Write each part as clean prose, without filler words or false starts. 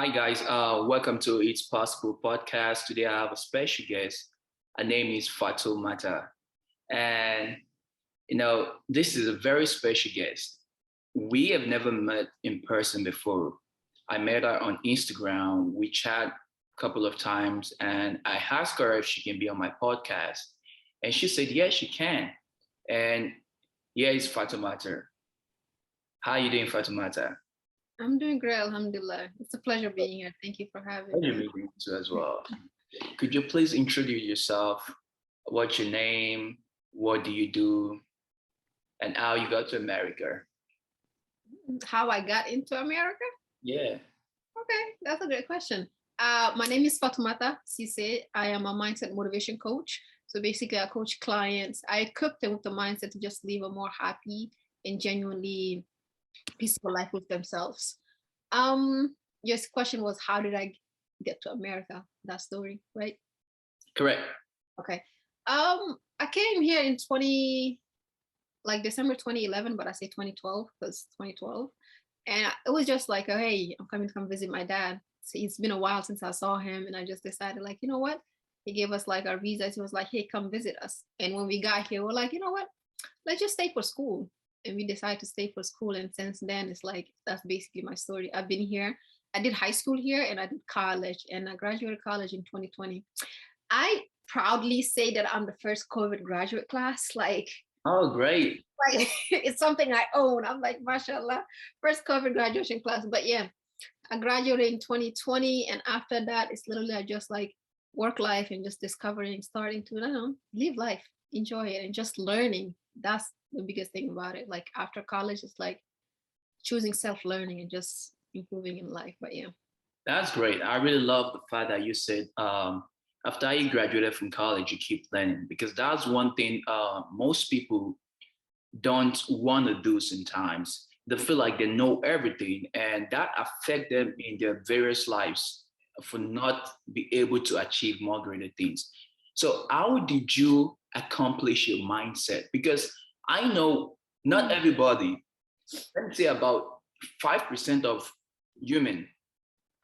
Hi guys, welcome to It's Possible podcast. Today I have a special guest. Her name is Fatou Mata, and this is a very special guest. We have never met in person before. I met her on Instagram. We chat a couple of times, and I asked her if she can be on my podcast, and she said yes, she can. And here is Fatou Mata. How are you doing, Fatou Mata? I'm doing great, Alhamdulillah. It's a pleasure being here. Thank you for having Pleasure me. meeting you as well. Could you please introduce yourself? What's your name? What do you do? And how you got to America? How I got into America? Yeah. Okay, that's a great question. My name is Fatoumata Cisse. I am a mindset motivation coach. So basically, I coach clients. I equip them with the mindset to just live a more happy and genuinely peaceful life with themselves. Your question was, how did I get to America? That story, right? Correct. Okay. I came here in December 2011, but I say 2012 because 2012. And it was just like, hey, I'm coming to come visit my dad. So it's been a while since I saw him. And I just decided, like, you know what? He gave us like our visas. He was like, hey, come visit us. And when we got here, we're like, you know what? Let's just stay for school. And we decided to stay for school. And since then, it's like, that's basically my story. I've been here. I did high school here and I did college. And I graduated college in 2020. I proudly say that I'm the first COVID graduate class. Oh, great. It's something I own. I'm like, mashallah, first COVID graduation class. But yeah, I graduated in 2020. And after that, it's literally I just like work life and just discovering, starting to, I don't know, live life, enjoy it, and just learning. That's the biggest thing about it. Like after college, it's like choosing self-learning and just improving in life. But yeah. That's great. I really love the fact that you said after you graduated from college, you keep learning because that's one thing most people don't want to do sometimes. They feel like they know everything, and that affect them in their various lives for not be able to achieve more greater things. So how did you accomplish your mindset? Because I know not everybody, let me say about 5% of human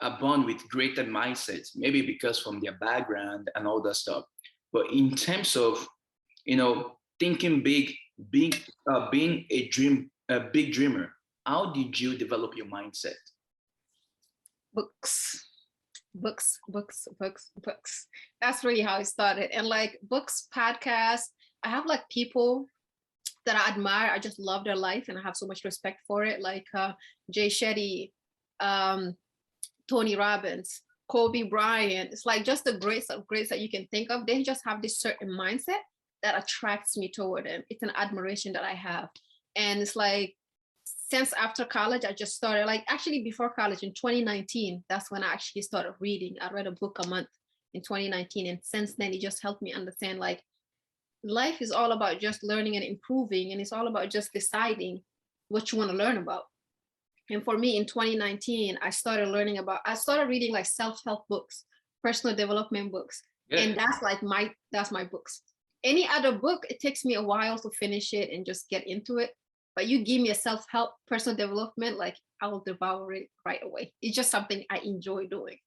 are born with greater mindsets, maybe because from their background and all that stuff. But in terms of, thinking big, being a big dreamer, how did you develop your mindset? Books, books. That's really how it started. And like books, podcasts, I have like people that I admire. I just love their life and I have so much respect for it. Like Jay Shetty, um, Tony Robbins, Kobe Bryant. It's like just the greats of greats that you can think of. They just have this certain mindset that attracts me toward them. It's an admiration that I have. And it's like, since after college, I just started, like actually before college in 2019, that's when I actually started reading. I read a book a month in 2019. And since then, it just helped me understand like life is all about just learning and improving. And it's all about just deciding what you want to learn about. And for me in 2019, I started reading like self-help books, personal development books. Yeah. And that's my books. Any other book, it takes me a while to finish it and just get into it. But you give me a self-help, personal development, like I will devour it right away. It's just something I enjoy doing.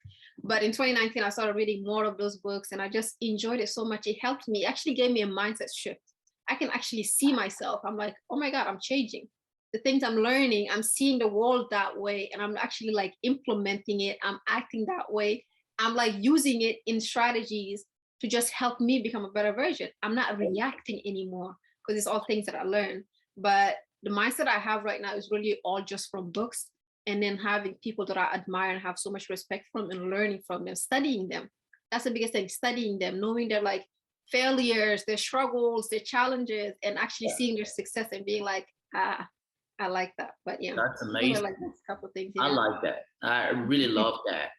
But in 2019, I started reading more of those books and I just enjoyed it so much. It helped me, it actually gave me a mindset shift. I can actually see myself. I'm like, oh my God, I'm changing. The things I'm learning, I'm seeing the world that way and I'm actually like implementing it. I'm acting that way. I'm like using it in strategies to just help me become a better version. I'm not reacting anymore because it's all things that I learned. But the mindset I have right now is really all just from books and then having people that I admire and have so much respect from and learning from them, studying them. That's the biggest thing, studying them, knowing their like failures, their struggles, their challenges, and actually seeing their success and being like, I like that. But yeah, That's those are amazing. like a couple of things. I Yeah. like that. I really love that.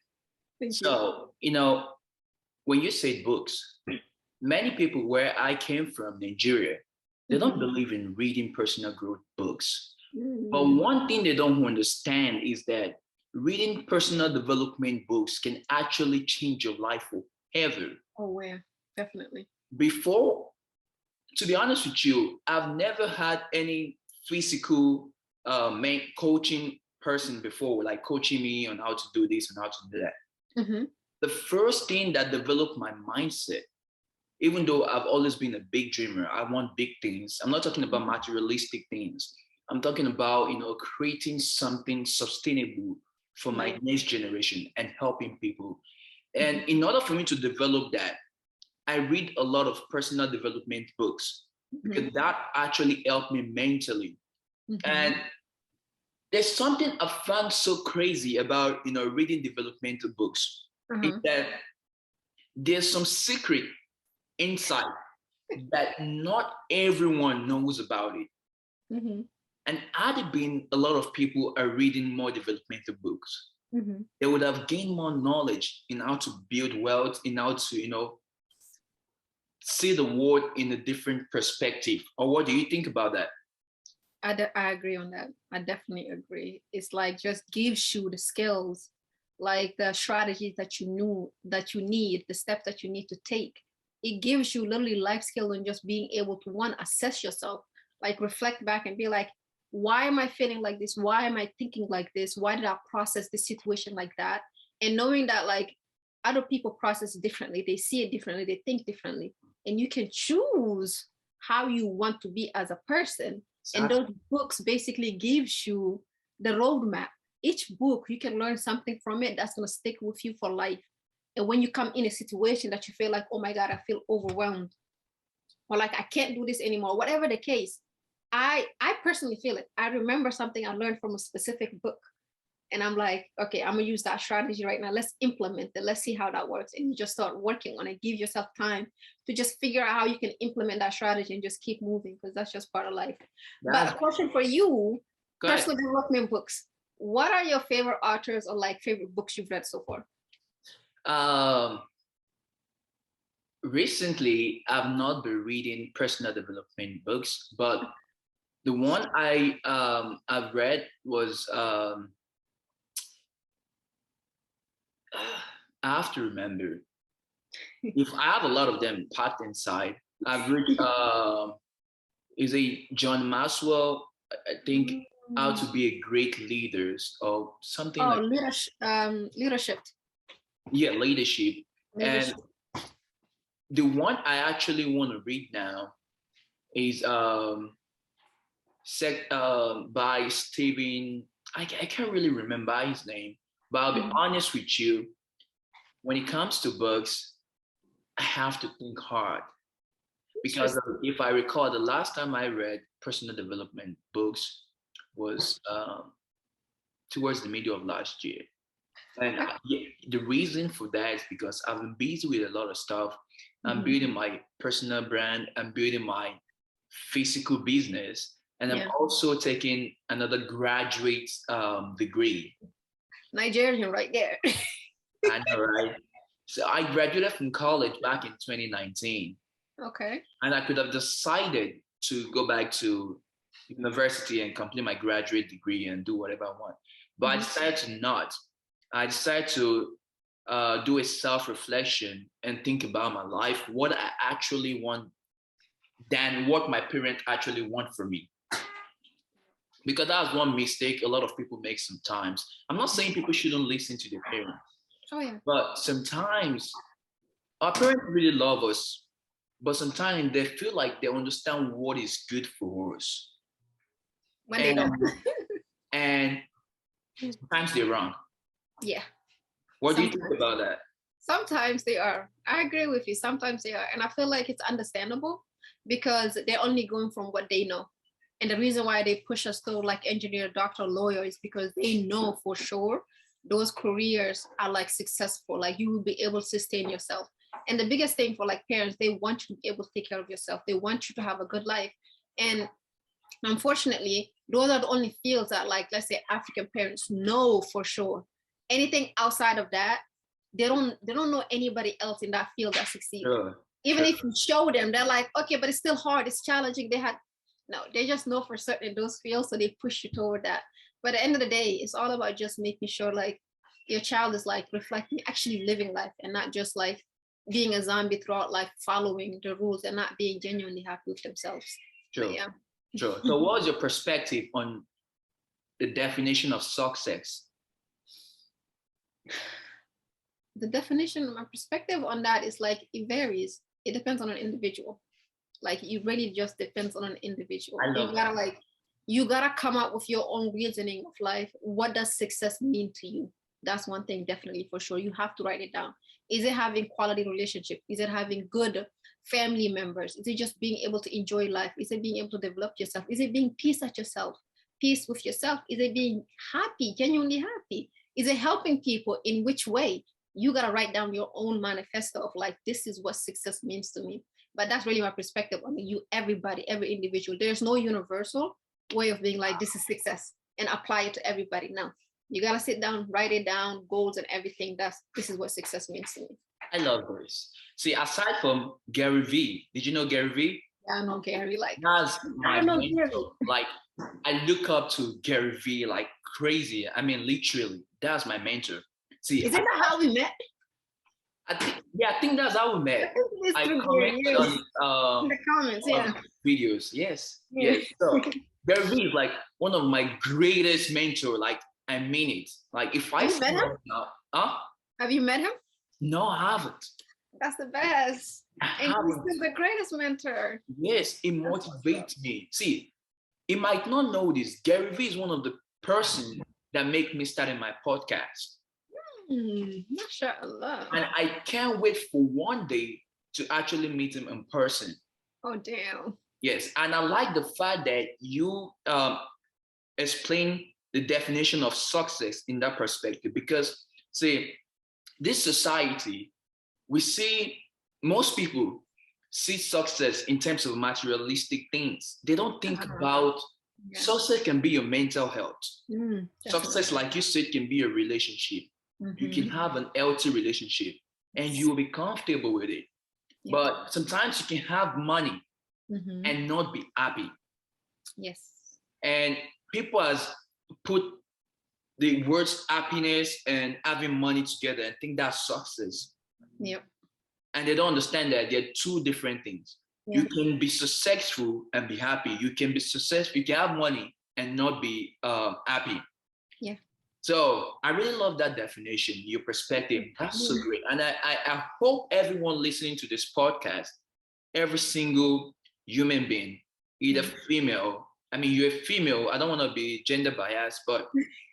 Thank you. So, when you say books, many people where I came from, Nigeria, they don't believe in reading personal growth books. But one thing they don't understand is that reading personal development books can actually change your life forever. Oh, yeah, definitely. Before, to be honest with you, I've never had any physical coaching person before, like coaching me on how to do this and how to do that. Mm-hmm. The first thing that developed my mindset, even though I've always been a big dreamer, I want big things. I'm not talking about materialistic things. I'm talking about, creating something sustainable for my next generation and helping people. And in order for me to develop that, I read a lot of personal development books because that actually helped me mentally. And there's something I found so crazy about, reading developmental books is that there's some secret insight that not everyone knows about it. And had it been a lot of people are reading more developmental books, they would have gained more knowledge in how to build wealth, in how to, see the world in a different perspective. Or what do you think about that? I agree on that. I definitely agree. It's like just gives you the skills, like the strategies that you need, the steps that you need to take. It gives you literally life skill and just being able to one, assess yourself, like reflect back and be like, why am I feeling like this? Why am I thinking like this? Why did I process this situation like that? And knowing that like other people process differently, they see it differently, they think differently, and you can choose how you want to be as a person. Exactly. And those books basically gives you the roadmap. Each book, you can learn something from it that's going to stick with you for life. And when you come in a situation that you feel like, oh my God, I feel overwhelmed, or like I can't do this anymore, whatever the case, I personally feel it. I remember something I learned from a specific book. And I'm like, okay, I'm gonna use that strategy right now. Let's implement it. Let's see how that works. And you just start working on it. Give yourself time to just figure out how you can implement that strategy and just keep moving, because that's just part of life. But a question for you, personal development books. What are your favorite authors or like favorite books you've read so far? Recently, I've not been reading personal development books, but the one I've read was I have to remember. If I have a lot of them packed inside, I've read is a John Maxwell, I think, How to Be a Great Leader or something like leadership. Yeah, leadership. And the one I actually want to read now is by Stephen. I can't really remember his name, but I'll be honest with you. When it comes to books, I have to think hard, because if I recall, the last time I read personal development books was towards the middle of last year. And the reason for that is because I've been busy with a lot of stuff. I'm building my personal brand, I'm building my physical business, and I'm also taking another graduate degree. Nigerian right there. I know, right? So I graduated from college back in 2019. Okay. And I could have decided to go back to university and complete my graduate degree and do whatever I want. But I decided to not. I decided to do a self-reflection and think about my life, what I actually want than what my parents actually want for me. Because that's one mistake a lot of people make sometimes. I'm not saying people shouldn't listen to their parents. Oh, yeah. But sometimes our parents really love us, but sometimes they feel like they understand what is good for us. When they don't. And sometimes they're wrong. Yeah. What do you think about that? Sometimes they are. I agree with you. Sometimes they are. And I feel like it's understandable because they're only going from what they know. And the reason why they push us to like engineer, doctor, lawyer is because they know for sure those careers are like successful. Like you will be able to sustain yourself. And the biggest thing for like parents, they want you to be able to take care of yourself. They want you to have a good life. And unfortunately, those are the only fields that like, let's say African parents know for sure. Anything outside of that, they don't know anybody else in that field that succeeds. Sure. Even if you show them, they're like, okay, but it's still hard, it's challenging. They just know for certain in those fields, so they push you toward that. But at the end of the day, it's all about just making sure like your child is like reflecting, actually living life, and not just like being a zombie throughout life, following the rules and not being genuinely happy with themselves. Sure. Yeah. Sure. So what was your perspective on the definition of success? The definition, my perspective on that is like it varies. It depends on an individual. Like it really just depends on an individual. You gotta come up with your own reasoning of life. What does success mean to you? That's one thing definitely for sure. You have to write it down. Is it having quality relationship? Is it having good family members? Is it just being able to enjoy life? Is it being able to develop yourself? Is it being peace at yourself? Peace with yourself? Is it being happy, genuinely happy? Is it helping people? In which way? You gotta write down your own manifesto of like, this is what success means to me. But that's really my perspective on you, everybody, every individual. There's no universal way of being like, this is success and apply it to everybody. Now, you gotta sit down, write it down, goals and everything. This is what success means to me. I love this. See, aside from Gary Vee, did you know Gary Vee? Yeah, I know Gary. Like, that's my mentor. Gary. Like, I look up to Gary Vee like crazy. I mean, literally, that's my mentor. See, isn't that how we met? I think that's how we met. I commented on in the comments, yeah. Videos, yes. So Gary Vee is like one of my greatest mentors. Like, I mean it. Like, if I met him? Have you met him? No, I haven't. That's the best. And he's the greatest mentor. Yes, it motivates me. See, you might not know this. Gary Vee is one of the person that make me start in my podcast. Mashallah. And I can't wait for one day to actually meet him in person. Oh, damn. Yes, and I like the fact that you explain the definition of success in that perspective, because, see, this society, we see most people see success in terms of materialistic things. They don't think about success can be your mental health. Success, like you said, can be a relationship. You can have an healthy relationship and you will be comfortable with it. But sometimes you can have money and not be happy. Yes. And people has put the words happiness and having money together and think that's success. Yep. And they don't understand that they're two different things. You can be successful and be happy. You can be successful, you can have money and not be happy. Yeah. So I really love that definition, your perspective. That's so great. And I hope everyone listening to this podcast, every single human being, either female, I mean, you're a female, I don't want to be gender biased, but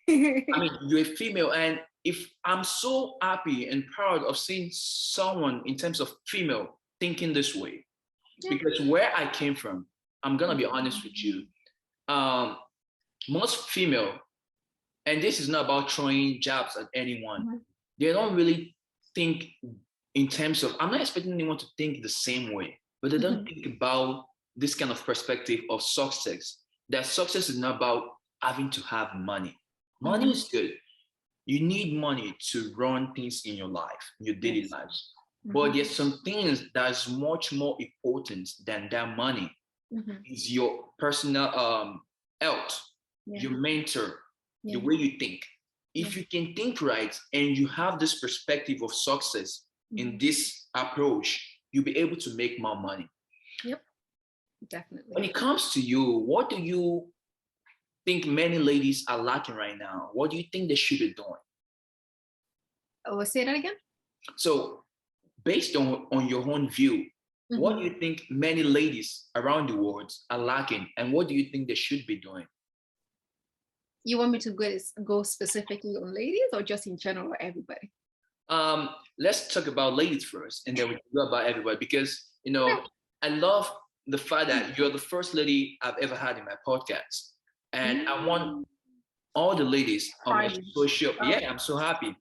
I mean, you're a female. And if I'm so happy and proud of seeing someone in terms of female thinking this way, because where I came from, I'm going to be honest with you, most female, and this is not about throwing jabs at anyone. They don't really think in terms of, I'm not expecting anyone to think the same way, but they don't think about this kind of perspective of success. That success is not about having to have money. Money is good. You need money to run things in your life, your daily lives. But there's some things that's much more important than that money. Is your personal health, your mentor, the way you think. If you can think right and you have this perspective of success in this approach, you'll be able to make more money. Yep, definitely. When it comes to you, what do you think many ladies are lacking right now? What do you think they should be doing? Oh, say that again? So based on your own view, what do you think many ladies around the world are lacking? And what do you think they should be doing? You want me to go specifically on ladies or just in general, everybody? Let's talk about ladies first, and then we can go about everybody, because, you know, I love the fact that you're the first lady I've ever had in my podcast. And I want all the ladies on my social, I'm so happy.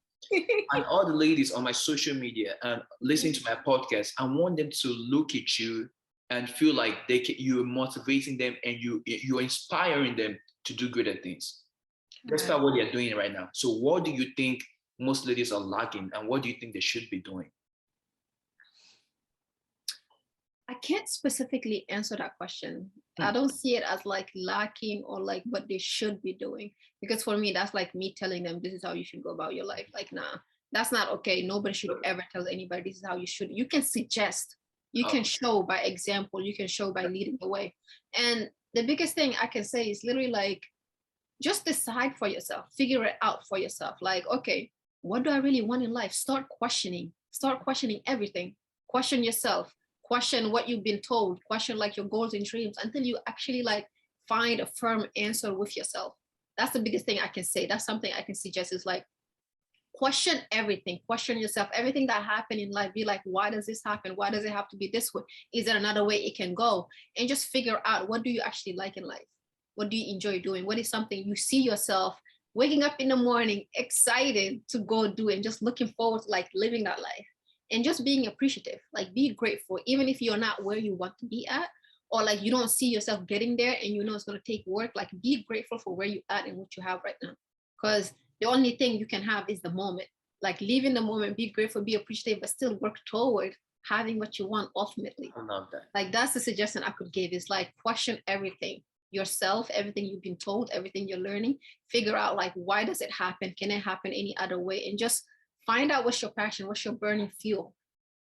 And all the ladies on my social media and listening to my podcast, I want them to look at you and feel like you're motivating them and you're inspiring them to do greater things. That's not what they're doing right now. So what do you think most ladies are lacking, and what do you think they should be doing? I can't specifically answer that question. I don't see it as like lacking or like what they should be doing. Because for me, that's like me telling them, this is how you should go about your life. Like, nah, that's not okay. Nobody should ever tell anybody this is how you should. You can suggest, you can show by example, you can show by leading the way. And the biggest thing I can say is literally like, just decide for yourself, figure it out for yourself. Like, okay, what do I really want in life? Start questioning everything. Question yourself, question what you've been told, question like your goals and dreams until you actually like find a firm answer with yourself. That's the biggest thing I can say. That's something I can suggest is like question everything, question yourself, everything that happened in life. Be like, why does this happen? Why does it have to be this way? Is there another way it can go? And just figure out, what do you actually like in life? What do you enjoy doing? What is something you see yourself waking up in the morning excited to go do and just looking forward to like living that life, and just being appreciative, like be grateful even if you're not where you want to be at, or like you don't see yourself getting there and you know it's going to take work. Like be grateful for where you at and what you have right now, because the only thing you can have is the moment. Like live in the moment, be grateful, be appreciative, but still work toward having what you want ultimately. I love that. Like that's the suggestion I could give, is like question everything yourself, everything you've been told, everything you're learning. Figure out like, why does it happen? Can it happen any other way? And just find out what's your passion, what's your burning fuel.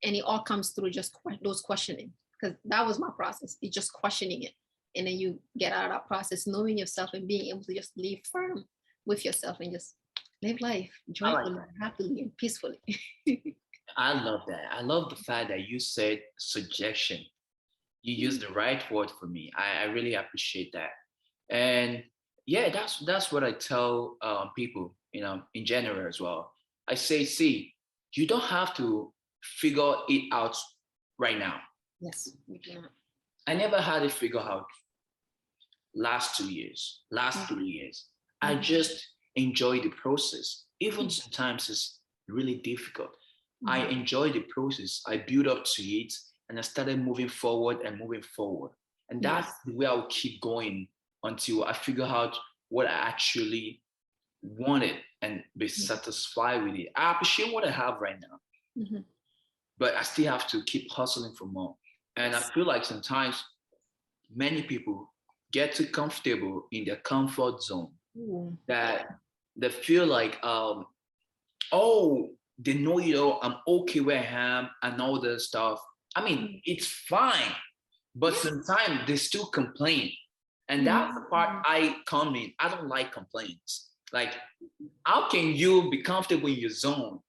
And it all comes through just those questioning, because that was my process. It's just questioning it. And then you get out of that process, knowing yourself and being able to just live firm with yourself and just live life joyfully, like happily, and peacefully. I love that. I love the fact that you said suggestion. You used the right word for me. I really appreciate that. And yeah, that's what I tell people, in general as well. I say, see, you don't have to figure it out right now. Yes, we can. I never had it figured out last 2 years, last 3 years. I just enjoy the process. Even sometimes it's really difficult. I enjoy the process. I build up to it and I started moving forward and moving forward. And that's the way I'll keep going until I figure out what I actually wanted and be satisfied with it. I appreciate what I have right now, but I still have to keep hustling for more. And I feel like sometimes many people get too comfortable in their comfort zone, that they feel like, oh, they know, I'm okay where I am and all that stuff. I mean, it's fine, but sometimes they still complain. And that's the part I come in. I don't like complaints. Like, how can you be comfortable in your zone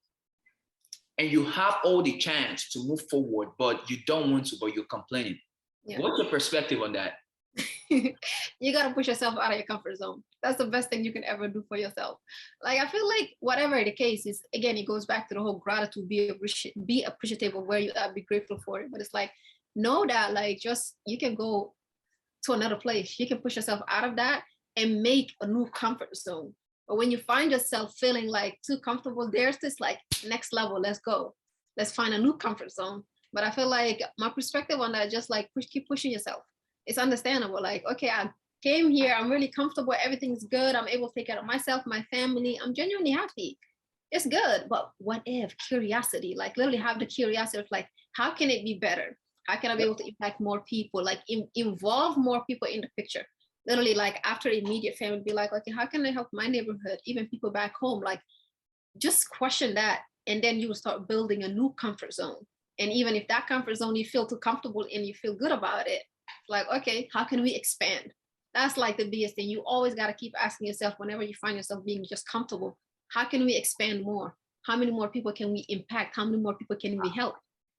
and you have all the chance to move forward, but you don't want to, but you're complaining? What's your perspective on that? You got to push yourself out of your comfort zone. That's the best thing you can ever do for yourself. Like, I feel like whatever the case is, again, it goes back to the whole gratitude, be appreciative of where you are, be grateful for it. But it's like, know that like, just, you can go to another place. You can push yourself out of that and make a new comfort zone. But when you find yourself feeling like too comfortable, there's this like next level. Let's go. Let's find a new comfort zone. But I feel like my perspective on that, just like keep pushing yourself. It's understandable. Like, okay, I came here, I'm really comfortable, everything's good, I'm able to take care of myself, my family, I'm genuinely happy. It's good. But what if? Curiosity, like literally have the curiosity of like, how can it be better? How can I be able to impact more people? Like involve more people in the picture. Literally, like after immediate family, be like, okay, how can I help my neighborhood, even people back home? Like, just question that, and then you will start building a new comfort zone. And even if that comfort zone you feel too comfortable and you feel good about it, like, okay, how can we expand? That's like the biggest thing. You always got to keep asking yourself whenever you find yourself being just comfortable, how can we expand more? How many more people can we impact? How many more people can we help?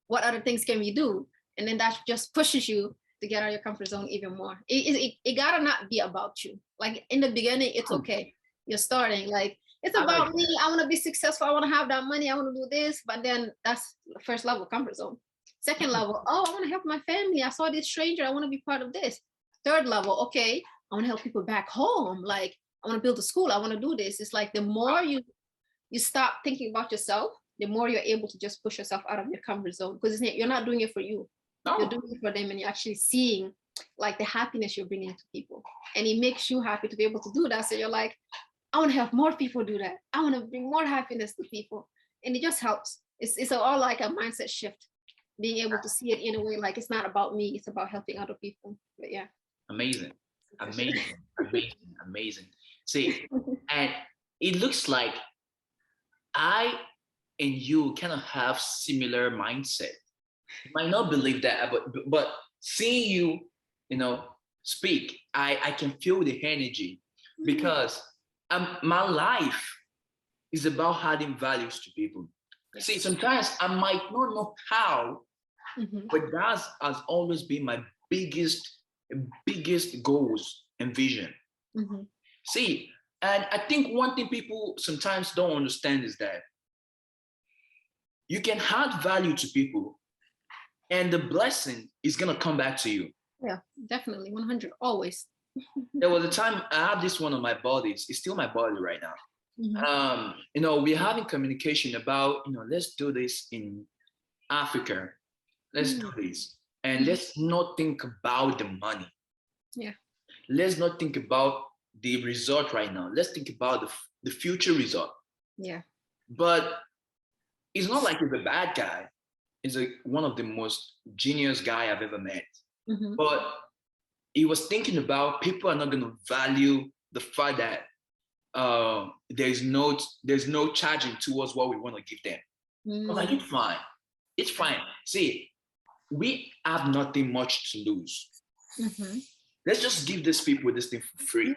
What other things can we do? And then that just pushes you to get out of your comfort zone even more. It gotta not be about you. Like in the beginning, it's okay. You're starting, like, it's about me. I want to be successful. I want to have that money. I want to do this. But then that's the first level, comfort zone. Second level, oh, I want to help my family. I saw this stranger. I want to be part of this. Third level, okay, I want to help people back home. Like, I want to build a school. I want to do this. It's like the more you stop thinking about yourself, the more you're able to just push yourself out of your comfort zone, because you're not doing it for you. You're doing it for them, and you're actually seeing like the happiness you're bringing to people, and it makes you happy to be able to do that. So you're like, I want to help more people do that. I want to bring more happiness to people, and it just helps. It's all like a mindset shift, being able to see it in a way like it's not about me, it's about helping other people. But yeah, amazing. See, and it looks like I and you kind of have similar mindset. You might not believe that, but seeing you, speak, I can feel the energy. because my life is about adding values to people. Yes. See, sometimes I might not know how, but that has always been my biggest goals and vision. See, and I think one thing people sometimes don't understand is that you can add value to people and the blessing is going to come back to you. Yeah, definitely. 100, always. There was a time I have this one on my bodies. It's still my body right now. We're having communication about, let's do this in Africa. Let's do this. And let's not think about the money. Yeah. Let's not think about the result right now. Let's think about the future result. Yeah. But it's not like he's a bad guy. He's one of the most genius guy I've ever met. But he was thinking about people are not going to value the fact that there's no charging towards what we want to give them. I was like, it's fine. It's fine. See, we have nothing much to lose. Let's just give these people this thing for free.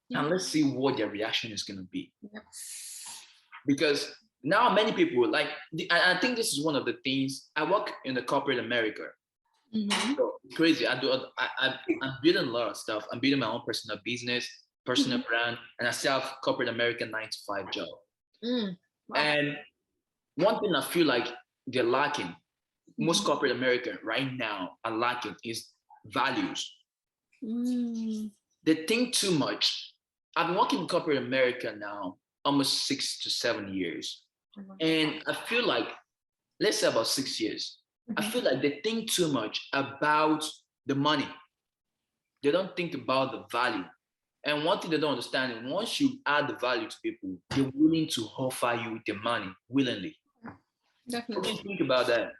And let's see what their reaction is going to be. Because now many people, I think this is one of the things, I work in the corporate America. So crazy. I'm building a lot of stuff. I'm building my own personal business, personal brand, and I still have corporate America 9-to-5 job. Wow. And one thing I feel like they're lacking, most corporate America right now are lacking, is values. They think too much. I've been working in corporate America now almost 6 to 7 years. And I feel like, let's say about 6 years, I feel like they think too much about the money. They don't think about the value. And one thing they don't understand is once you add the value to people, they're willing to offer you the money willingly. Definitely. What do you think about that?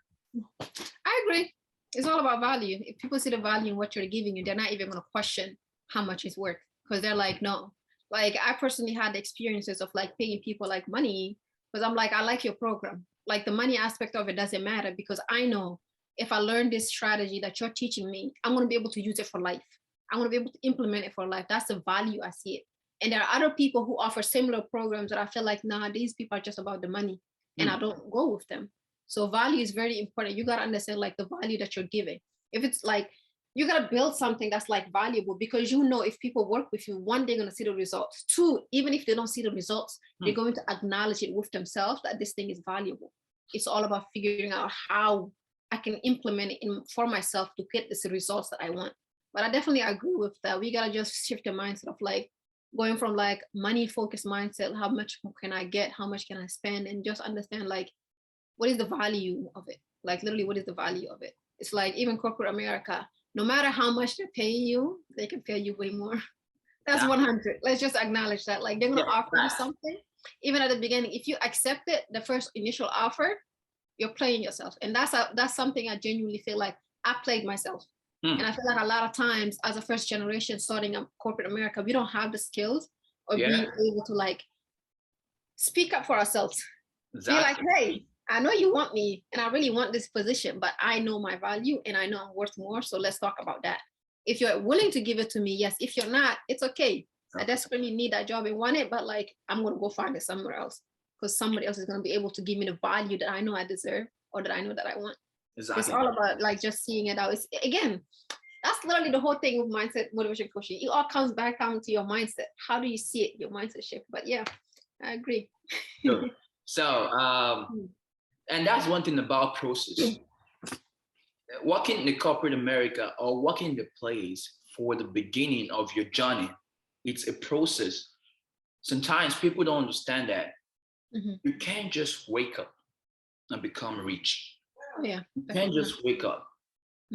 I agree. It's all about value. If people see the value in what you're giving you, they're not even going to question how much it's worth, because they're like, no. Like, I personally had the experiences of like paying people like money because I'm like, I like your program. Like, the money aspect of it doesn't matter, because I know if I learn this strategy that you're teaching me, I'm going to be able to use it for life. I'm going to be able to implement it for life. That's the value I see it. And there are other people who offer similar programs that I feel like, nah, these people are just about the money, and I don't go with them. So value is very important. You got to understand like the value that you're giving. If it's like, you got to build something that's like valuable, because you know if people work with you, one, they're going to see the results. Two, even if they don't see the results, they're going to acknowledge it with themselves that this thing is valuable. It's all about figuring out how I can implement it for myself to get the results that I want. But I definitely agree with that. We got to just shift the mindset of like going from like money focused mindset, how much can I get? How much can I spend? And just understand like, what is the value of it? Like literally, what is the value of it? It's like even corporate America, no matter how much they're paying you, they can pay you way more. That's 100. Let's just acknowledge that. Like, they're going to offer you something. Even at the beginning, if you accept it, the first initial offer, you're playing yourself. And that's something I genuinely feel like I played myself. And I feel like a lot of times as a first generation starting up corporate America, we don't have the skills or being able to like speak up for ourselves. Be like, hey, I know you want me and I really want this position, but I know my value and I know I'm worth more. So let's talk about that. If you're willing to give it to me, yes. If you're not, it's okay. I desperately need that job and want it, but like, I'm going to go find it somewhere else, because somebody else is going to be able to give me the value that I know I deserve or that I know that I want. Exactly. It's all about like just seeing it out. It's, again, that's literally the whole thing with mindset motivation coaching. It all comes back down to your mindset. How do you see it? Your mindset shift. But yeah, I agree. So, and that's one thing about process. Working in the corporate America or working in the place for the beginning of your journey, it's a process. Sometimes people don't understand that. You can't just wake up and become rich. Oh, yeah. You can't just wake up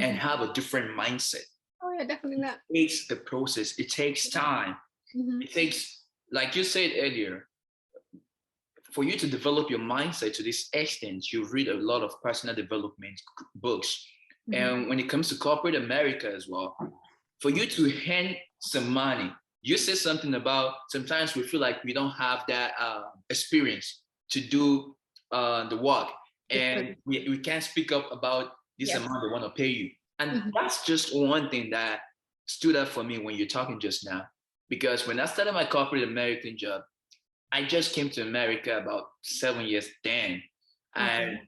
and have a different mindset. Oh, yeah, definitely not. It takes the process. It takes time. It takes, like you said earlier, for you to develop your mindset to this extent, you read a lot of personal development books. And when it comes to corporate America as well, for you to earn some money, you said something about sometimes we feel like we don't have that experience to do the work. And we can't speak up about this amount they want to pay you. And that's just one thing that stood out for me when you're talking just now. Because when I started my corporate American job, I just came to America about 7 years then. And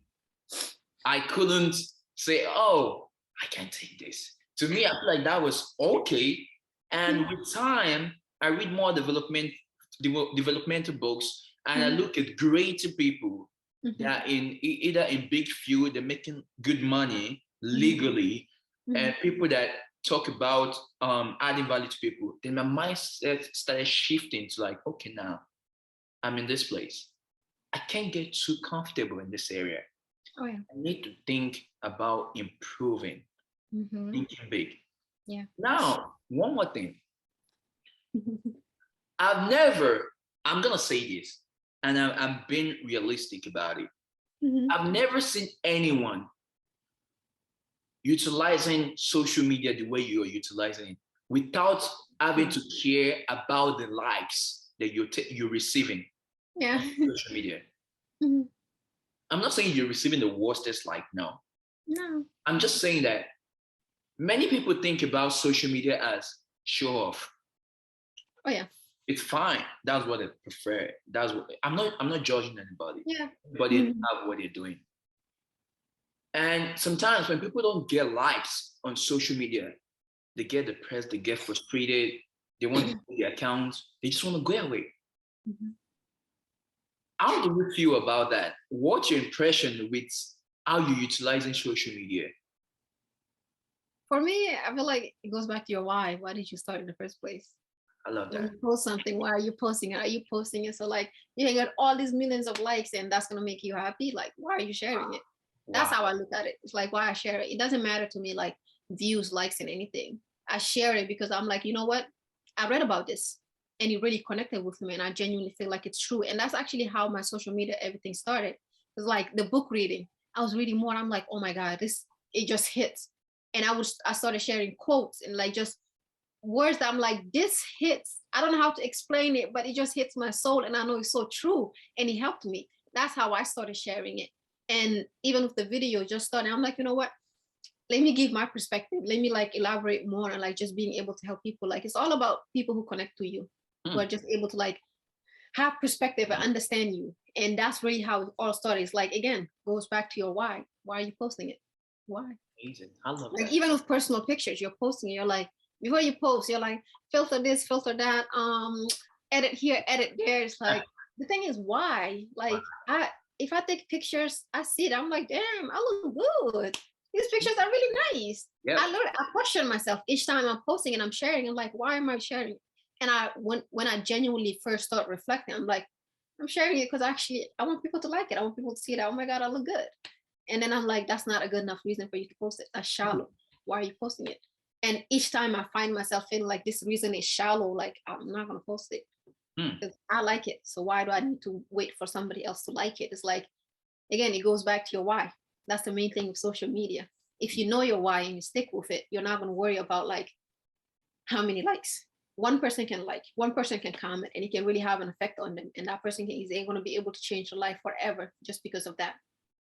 I couldn't say, oh, I can't take this. To me, I feel like that was okay. And with time, I read more developmental books, and I look at greater people that are in either in big field, they're making good money legally, and people that talk about adding value to people. Then my mindset started shifting to like, okay, now I'm in this place. I can't get too comfortable in this area. Oh, yeah. I need to think about improving, thinking big. Yeah. Now, one more thing. I'm going to say this, and I'm being realistic about it. I've never seen anyone utilizing social media the way you're utilizing it without having to care about the likes that you're receiving. Yeah. Social media. I'm not saying you're receiving the worstest like, no. No. I'm just saying that many people think about social media as show off. Oh yeah. It's fine. That's what they prefer. That's what I'm not judging anybody. Yeah. But they have what they're doing. And sometimes when people don't get likes on social media, they get depressed, they get frustrated, they want to delete their accounts, they just want to go away. How do you feel about that? What's your impression with how you're utilizing social media? For me, I feel like it goes back to your why. Why did you start in the first place? I love that. When you post something, why are you posting it? Are you posting it so like you can get all these millions of likes and that's gonna make you happy? Like, why are you sharing it? That's how I look at it. It's like why I share it. It doesn't matter to me like views, likes, and anything. I share it because I'm like, you know what? I read about this and it really connected with me and I genuinely feel like it's true. And that's actually how my social media everything started. It's like the book reading. I was reading more and I'm like, oh my God, it just hits. And I started sharing quotes and like just words that I'm like, this hits. I don't know how to explain it, but it just hits my soul and I know it's so true. And it helped me. That's how I started sharing it. And even with the video just starting, I'm like, you know what? Let me give my perspective. Let me like elaborate more and like just being able to help people. Like it's all about people who connect to you, who are just able to like have perspective and understand you. And that's really how it all started. It's like, again, goes back to your why. Why are you posting it? Why? Amazing. I love like that. Even with personal pictures, you're posting, you're like, before you post, you're like, filter this, filter that, edit here, edit there. It's like, the thing is why? Like if I take pictures, I see it, I'm like, damn, I look good. These pictures are really nice. Yep. I question myself each time I'm posting and I'm sharing. I'm like, why am I sharing? And when I genuinely first start reflecting, I'm like, I'm sharing it because actually I want people to like it. I want people to see that, oh my God, I look good. And then I'm like, that's not a good enough reason for you to post it. That's shallow. Why are you posting it? And each time I find myself feeling like this reason is shallow, like I'm not gonna post it. Because I like it. So why do I need to wait for somebody else to like it? It's like, again, it goes back to your why. That's the main thing with social media. If you know your why and you stick with it, you're not gonna worry about like how many likes. One person can like, one person can comment and it can really have an effect on them. And that person is gonna be able to change their life forever just because of that.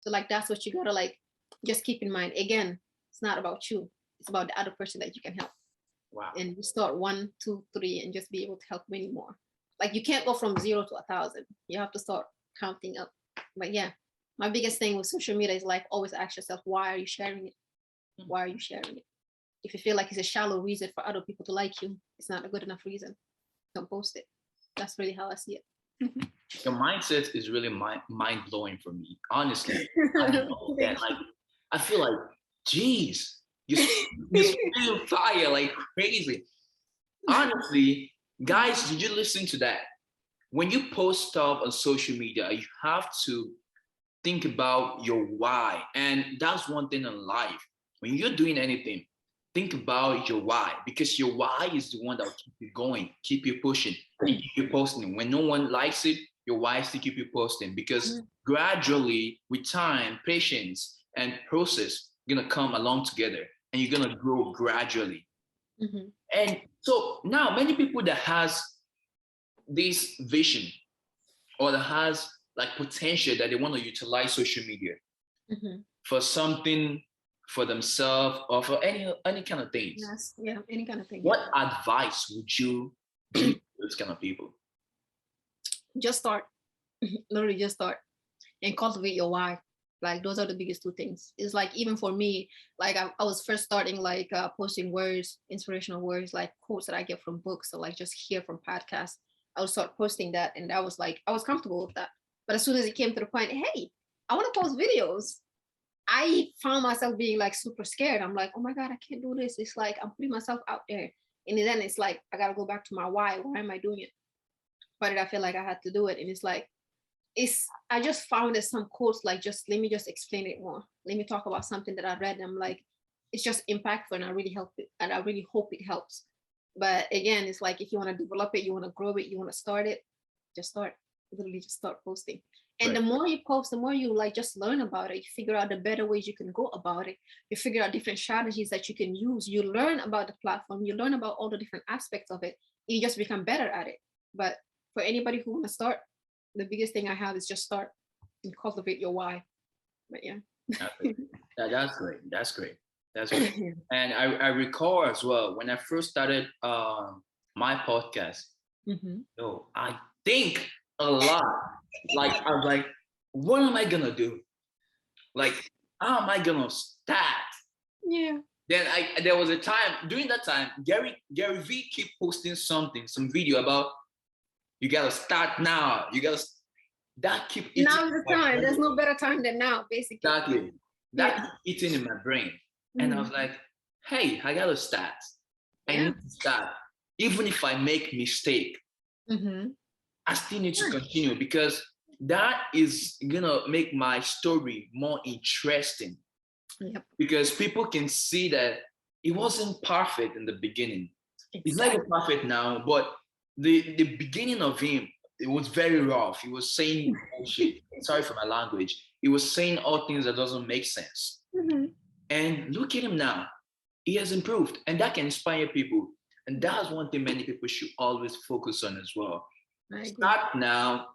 So like, that's what you gotta like, just keep in mind. Again, it's not about you. It's about the other person that you can help. Wow. And you start 1, 2, 3 and just be able to help many more. Like you can't go from 0 to 1,000. You have to start counting up. But yeah, my biggest thing with social media is like always ask yourself, why are you sharing it? Why are you sharing it? If you feel like it's a shallow reason for other people to like you, it's not a good enough reason. Don't post it. That's really how I see it. Your mindset is really mind blowing for me, honestly. Like, I feel like, geez, you're spitting fire like crazy. Honestly, guys, did you listen to that? When you post stuff on social media, you have to think about your why. And that's one thing in life. When you're doing anything, think about your why, because your why is the one that will keep you going, keep you pushing, and keep you posting. When no one likes it, your why is to keep you posting, because gradually, with time, patience, and process, you're gonna come along together, and you're gonna grow gradually. And so now, many people that has this vision or that has like potential that they want to utilize social media for something for themselves or for any kind of things. Yes, yeah, any kind of thing. What advice would you those kind of people? Just start. Literally just start and cultivate your why. Like those are the biggest two things. It's like even for me, like I was first starting like posting words, inspirational words, like quotes that I get from books or like just hear from podcasts. I would start posting that, and that was like I was comfortable with that. But as soon as it came to the point, hey, I want to post videos, I found myself being like super scared. I'm like, oh my God, I can't do this. It's like I'm putting myself out there. And then it's like I gotta go back to my why. Why am I doing it? Why did I feel like I had to do it? And it's like I just found that some quotes like just let me just explain it more. Let me talk about something that I read. And I'm like, it's just impactful and I really help it and I really hope it helps. But again, it's like if you want to develop it, you want to grow it, you want to start it, just start. Literally just start posting. And the more you post, the more you like just learn about it. You figure out the better ways you can go about it. You figure out different strategies that you can use. You learn about the platform. You learn about all the different aspects of it. You just become better at it. But for anybody who want to start, the biggest thing I have is just start and cultivate your why. But yeah. That's great. That's great. That's great. And I recall as well when I first started my podcast. I think a lot. Like I was like, what am I gonna do? Like, how am I gonna start? Yeah. Then there was a time during that time, Gary V keep posting some video about you gotta start now. You gotta that keep eating. Now is the time. There's no better time than now, basically. Exactly. That keep eating in my brain. And I was like, hey, I gotta start. I need to start. Even if I make mistake, I still need to continue because that is gonna make my story more interesting. Yep. Because people can see that it wasn't perfect in the beginning. Exactly. It's like perfect now, but the beginning of him, it was very rough. He was saying bullshit. Sorry for my language. He was saying all things that doesn't make sense. And look at him now. He has improved, and that can inspire people. And that's one thing many people should always focus on as well. Start now.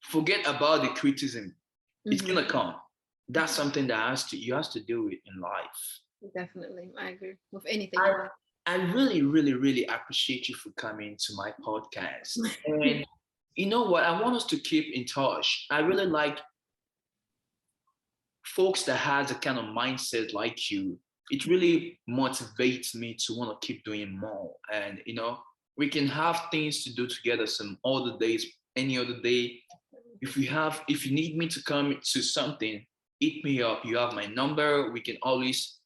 Forget about the criticism. It's gonna come. That's something that you have to do it in life. Definitely, I agree with anything. I really, really, really appreciate you for coming to my podcast. And you know what? I want us to keep in touch. I really like folks that has a kind of mindset like you. It really motivates me to want to keep doing more. And we can have things to do together some other days, any other day. If you need me to come to something, hit me up. You have my number. We can always,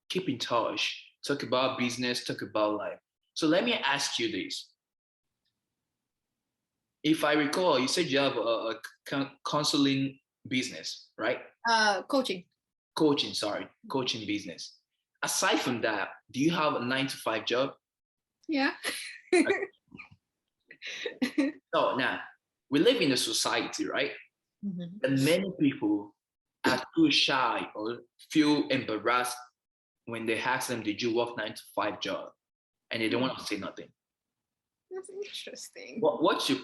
keep in touch, talk about business, talk about life. So let me ask you this. If I recall, you said you have a counseling business, right? Coaching business. Aside from that, do you have a 9-to-5 job? Yeah. So now, we live in a society, right? And many people are too shy or feel embarrassed when they ask them, did you work 9-to-5 job? And they don't want to say nothing. That's interesting. What's your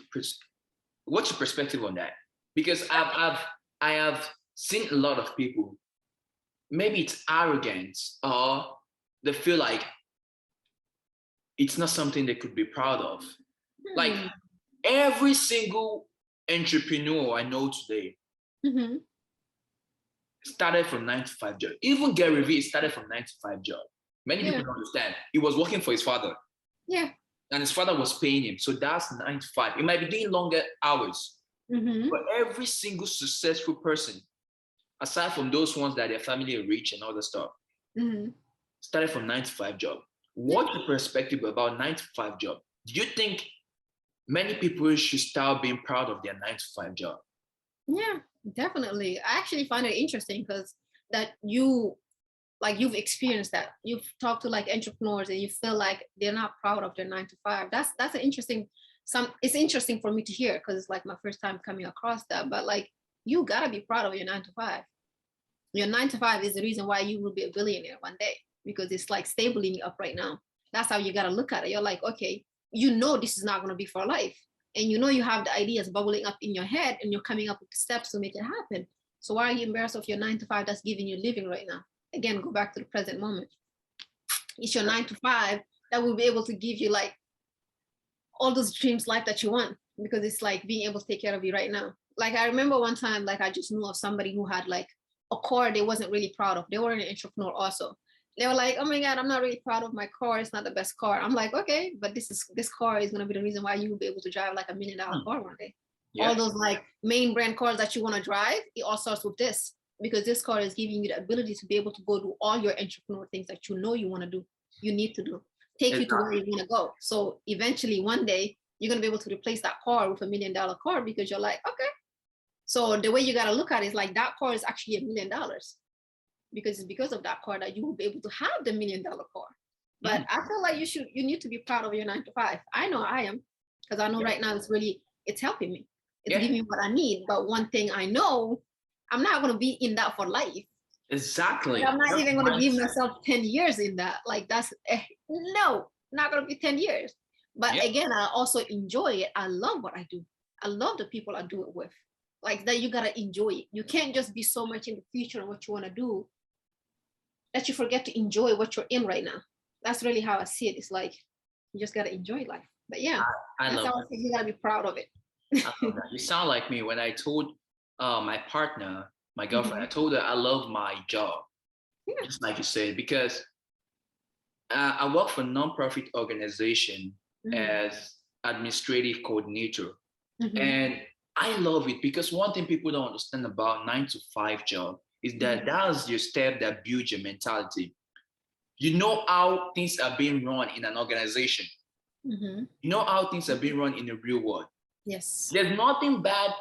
perspective on that? Because I have seen a lot of people, maybe it's arrogance or they feel like it's not something they could be proud of. Like every single entrepreneur I know today started from 9-to-5 job. Even Gary Vee started from 9-to-5 job. Many people don't understand. He was working for his father. Yeah. And his father was paying him. So that's 9-to-5. He might be doing longer hours. But every single successful person, aside from those ones that their family are rich and all that stuff, started from 9-to-5 job. What's your perspective about 9-to-5 job? Do you think many people should start being proud of their 9-to-5 job? Yeah, definitely. I actually find it interesting because that you've experienced that. You've talked to like entrepreneurs and you feel like they're not proud of their 9-to-5. That's an interesting. It's interesting for me to hear because it's like my first time coming across that. But like you gotta be proud of your 9-to-5. Your 9-to-5 is the reason why you will be a billionaire one day because it's like stabling you up right now. That's how you gotta look at it. You're like, okay, this is not gonna be for life. And you have the ideas bubbling up in your head and you're coming up with the steps to make it happen. So why are you embarrassed of your 9-to-5 that's giving you living right now? Again, go back to the present moment. It's your 9-to-5 that will be able to give you like all those dreams life that you want, because it's like being able to take care of you right now. Like I remember one time, like I just knew of somebody who had like a car they wasn't really proud of. They were an entrepreneur also. They were like, oh my God, I'm not really proud of my car. It's not the best car. I'm like, okay, but this car is gonna be the reason why you will be able to drive like $1 million car one day. All Yeah, those like main brand cars that you want to drive, it all starts with this, because this car is giving you the ability to be able to go do all your entrepreneur things that you know you want to do, you need to do, take you to where exactly. you want to go. So eventually one day you're going to be able to replace that car with $1 million car, because you're like, okay. So the way you got to look at it is like that car is actually $1 million, because it's because of that car that you will be able to have the $1 million car. But I feel like you need to be proud of your 9 to 5. I know I am, because I know Yeah, right now it's helping me. It's yeah, giving me what I need. But one thing I know, I'm not going to be in that for life. exactly. I'm not Your even going to give mindset. myself 10 years in that. Like that's no, not going to be 10 years. But Yeah, again, I also enjoy it. I love what I do. I love the people I do it with. Like that, you got to enjoy it. You can't just be so much in the future and what you want to do that you forget to enjoy what you're in right now. That's really how I see it. It's like you just got to enjoy life. But yeah, I that's love how I that. think you got to be proud of it. I love that. You sound like me when I told my partner, my girlfriend, I Mhm. told her I love my job, Yeah. just like you said, because I work for a nonprofit organization Mhm. as administrative coordinator. Mhm. And I love it because one thing people don't understand about 9 to 5 job is that Mhm. that's your step that builds your mentality. You know how things are being run in an organization. Mhm. You know how things are being run in the real world. Yes. There's nothing bad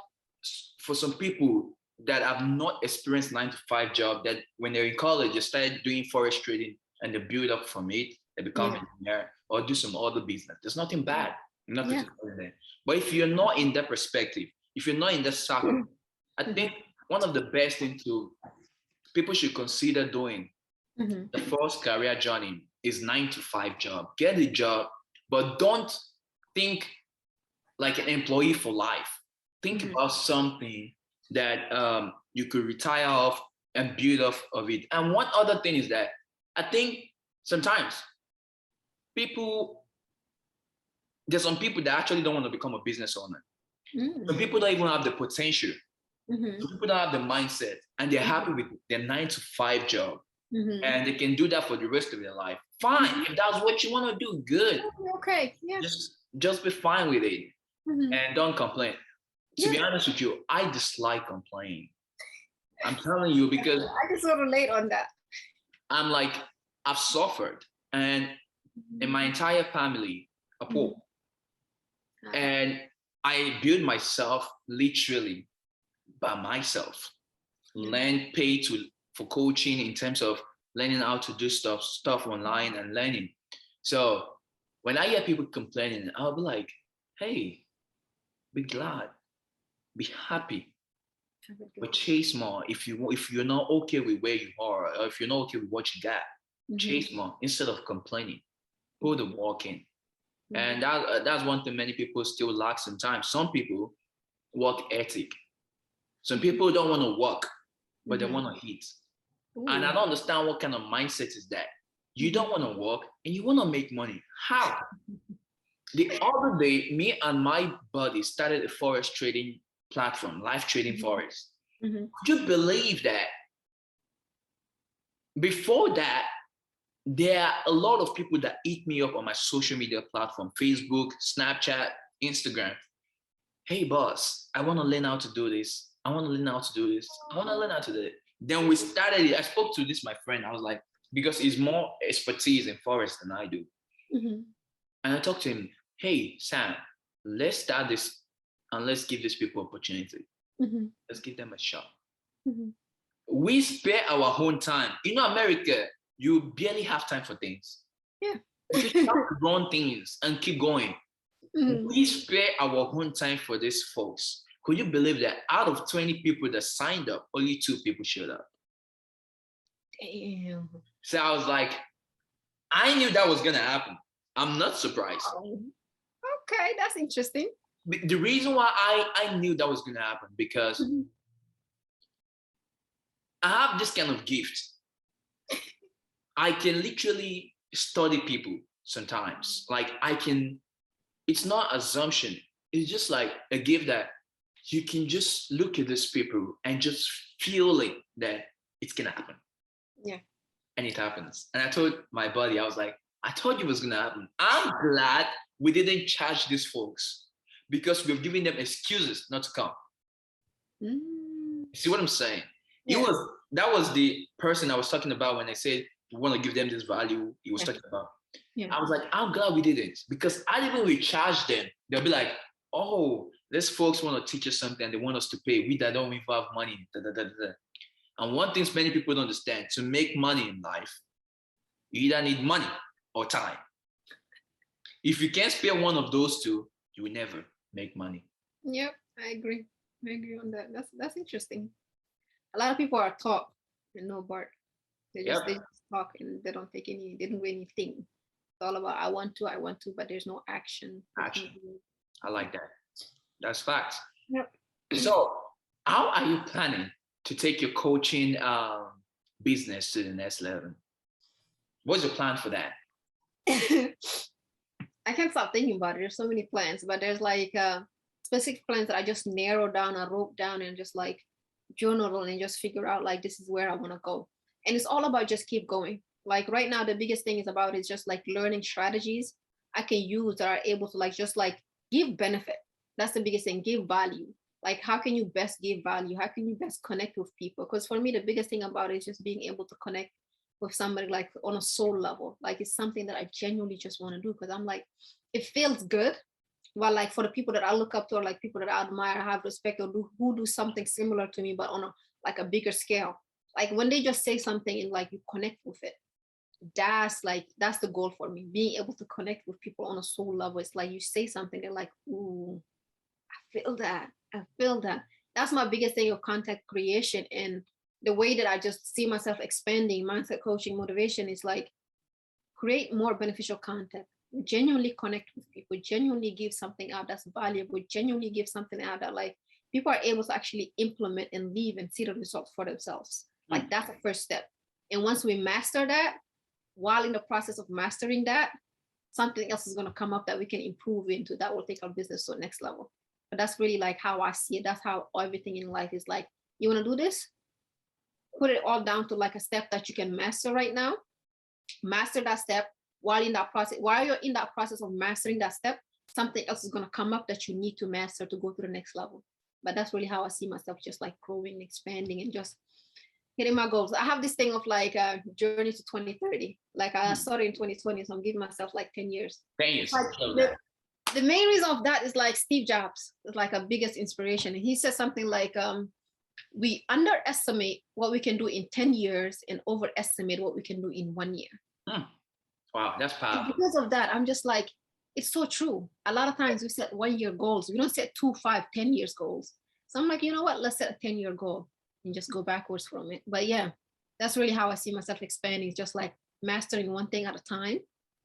for some people that have not experienced 9 to 5 job that when they're in college, they started doing forex trading and they build up from it, they become Yeah. an engineer or do some other business. There's nothing bad, nothing Yeah. to tell there. But if you're not in that perspective, if you're not in that circle, I think Mhm. one of the best things to people should consider doing Mhm. the first career journey is 9 to 5 job. Get a job, but don't think like an employee for life. Think Mhm. about something that you could retire off and build off of it. And one other thing is that I think sometimes people, there's some people that actually don't want to become a business owner. Some Mhm. people don't even have the potential. Mhm. Some people don't have the mindset and they're happy with their 9 to 5 job Mhm. and they can do that for the rest of their life. Fine. Mhm. If that's what you want to do, good. Okay. Yeah. Just be fine with it Mhm. and don't complain. To Yeah. be honest with you, I dislike complaining. I'm telling you because I can sort of relate on that. I'm like, I've suffered and in my entire family are poor. Mhm. Ah. And I built myself literally by myself. Yeah. Learn, pay to for coaching in terms of learning how to do stuff online and learning. So when I hear people complaining, I'll be like, hey, be glad, be happy, Have a good but chase more. If you're not okay with where you are, or if you're not okay with what you got, one. Mhm. chase more instead of complaining. Put the Mhm. work in, Mhm. and that's one thing many people still lack sometimes. Some people work ethic. Some Mhm. people don't want to work, but they Mhm. want to eat. And I Ooh. don't understand what kind of mindset is that. You don't Mhm. want to work and you want to make money. How? The other day, me and my buddy started a forex trading platform, live trading Mhm. forex. Mhm. Could you believe that before that, there are a lot of people that eat me up on my social media platform, Facebook, Snapchat, Instagram. Hey, boss, I want to learn how to do this. I want to learn how to do this. I want to learn how to do it. Then we started it. I spoke to this, my friend. I was like, because he's more expertise in forest than I do. Mhm. And I talked to him, hey, Sam, let's start this and let's give these people opportunity. Mhm. Let's give them a shot. Mhm. We spare our own time. You know, America, you barely have time for things. Yeah. Because you have to run things and keep going. Mhm. We spare our own time for these folks. Could you believe that out of 20 people that signed up, only 2 people showed up? Damn. So I was like, I knew that was going to happen. I'm not surprised. Oh, okay, that's interesting. The reason why I knew that was going to happen because Mhm. I have this kind of gift. I can literally study people sometimes. Like I can it's not assumption. It's just like a gift that you can just look at these people and just feel it that it's gonna happen. Yeah. And it happens. And I told my buddy, I was like, I told you it was gonna happen. I'm glad we didn't charge these folks because we've given them excuses not to come. Mm. See what I'm saying? Yeah. That was the person I was talking about when I said we want to give them this value he was Yeah. talking about. Yeah. I was like, I'm glad we did it because I didn't even recharge them. They'll be like, oh, these folks want to teach us something and they want us to pay. We that don't even have money. Da, da, da, da. And one thing many people don't understand, to make money in life, you either need money or time. If you can't spare one of those two, you will never make money. Yep, I agree. I agree on that. That's interesting. A lot of people are taught and no Bart. They just talk and they don't take any, they don't do anything. It's all about I want to, but there's no action. Action. I like that. That's facts. Yep. So how are you planning to take your coaching business to the next level? What's your plan for that? I can't stop thinking about it. There's so many plans, but there's like specific plans that I just narrowed down, I wrote down and just like journal and just figure out like this is where I want to go. And it's all about just keep going. Like right now, the biggest thing is just like learning strategies I can use that are able to like just like give benefit. That's the biggest thing, give value. Like how can you best give value? How can you best connect with people? Because for me, the biggest thing about it is just being able to connect with somebody like on a soul level. Like it's something that I genuinely just want to do because I'm like, it feels good. Well, like for the people that I look up to or like people that I admire, have respect or who do something similar to me, but on a bigger scale. Like when they just say something and like you connect with it, that's the goal for me, being able to connect with people on a soul level. It's like you say something, they're like, ooh, I feel that. That's my biggest thing of content creation. And the way that I just see myself expanding mindset coaching motivation is like create more beneficial content, genuinely connect with people, genuinely give something out that's valuable, genuinely give something out that like people are able to actually implement and leave and see the results for themselves. Like that's the first step. And once we master that, while in the process of mastering that, something else is going to come up that we can improve into that will take our business to the next level. But that's really like how I see it. That's how everything in life is like, you want to do this? Put it all down to like a step that you can master right now. Master that step. While you're in that process of mastering that step, something else is going to come up that you need to master to go to the next level. But that's really how I see myself, just like growing, expanding, and just hitting my goals. I have this thing of like a journey to 2030. Like I started in 2020, so I'm giving myself like 10 years. 10 years. Like, the main reason of that is like Steve Jobs is like a biggest inspiration. And he said something like, we underestimate what we can do in 10 years and overestimate what we can do in 1 year. Wow, that's powerful. And because of that, I'm just like, it's so true. A lot of times we set 1 year goals. We don't set 2, 5, 10 years goals. So I'm like, you know what? Let's set a 10-year goal and just go backwards from it. But yeah, that's really how I see myself expanding. It's just like mastering one thing at a time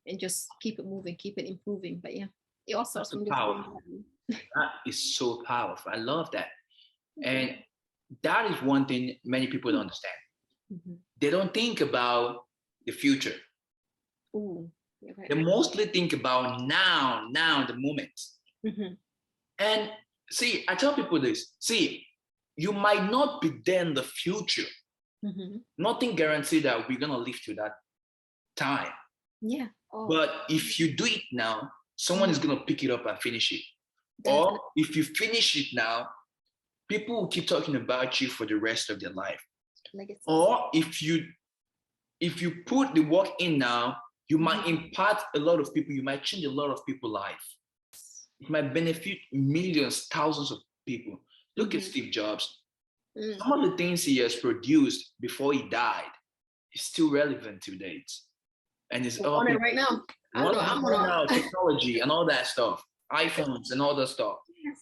and just keep it moving, keep it improving. But yeah, it all starts from powerful. That is so powerful. I love that. And that is one thing many people don't understand. Mm-hmm. They don't think about the future. Ooh, okay. They mostly think about now, the moment. Mm-hmm. And see, I tell people this. See, you might not be there in the future. Mm-hmm. Nothing guaranteed that we're going to live to that time. Yeah. Oh. But if you do it now, someone is going to pick it up and finish it. Definitely. Or if you finish it now, people will keep talking about you for the rest of their life. Legacy. Or if you put the work in now, you might impact a lot of people. You might change a lot of people's life. It might benefit millions, thousands of people. Look at Steve Jobs. Some of the things he has produced before he died is still relevant to date. And it's on it right now. I'm on technology and all that stuff, iPhones and all that stuff.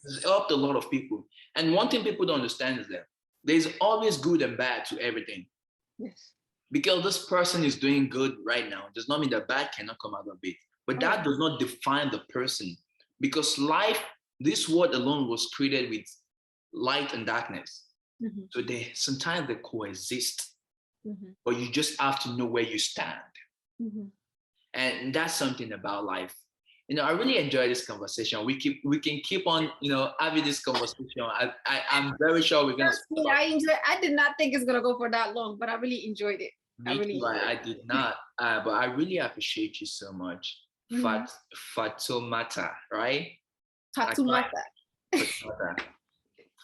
It's helped a lot of people. And one thing people don't understand is that there's always good and bad to everything. Yes. Because this person is doing good right now does not mean that bad cannot come out of it. But that does not define the person. Because life, this world alone was created with light and darkness. Mm-hmm. So sometimes they coexist. Mm-hmm. But you just have to know where you stand. Mm-hmm. And that's something about life. I really enjoy this conversation. We can keep on, having this conversation. I'm very sure we're gonna That's speak me. about. I did not think it's gonna go for that long, but I really enjoyed it. I Me really too. enjoyed I did not, but I really appreciate you so much, it. Mm-hmm. Fatomata, right? I tried Fatumata. Fatomata.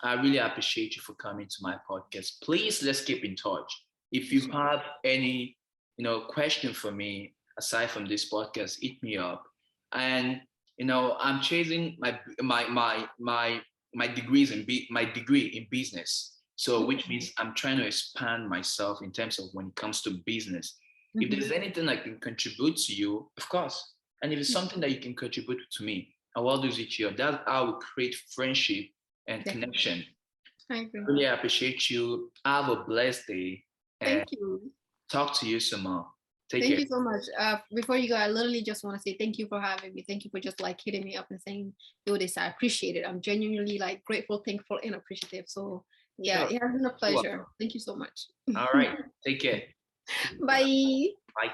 I really appreciate you for coming to my podcast. Please, let's keep in touch. If you have any, question for me aside from this podcast, hit me up. And I'm chasing my my degree in business. So, which means I'm trying to expand myself in terms of when it comes to business. If Mm-hmm. there's anything I can contribute to you, of course. And if it's something that you can contribute to me, I will do it here. That's how we create friendship and Definitely. connection. I agree. Really appreciate you. Have a blessed day and Thank you. talk to you some more. Take Thank care. you so much. Before you go, I literally just want to say thank you for having me. Thank you for just like hitting me up and saying, do this. I appreciate it. I'm genuinely like grateful, thankful, and appreciative. So yeah, Sure. it has been a You're pleasure. welcome. Thank you so much. All right. Take care. Bye. Bye.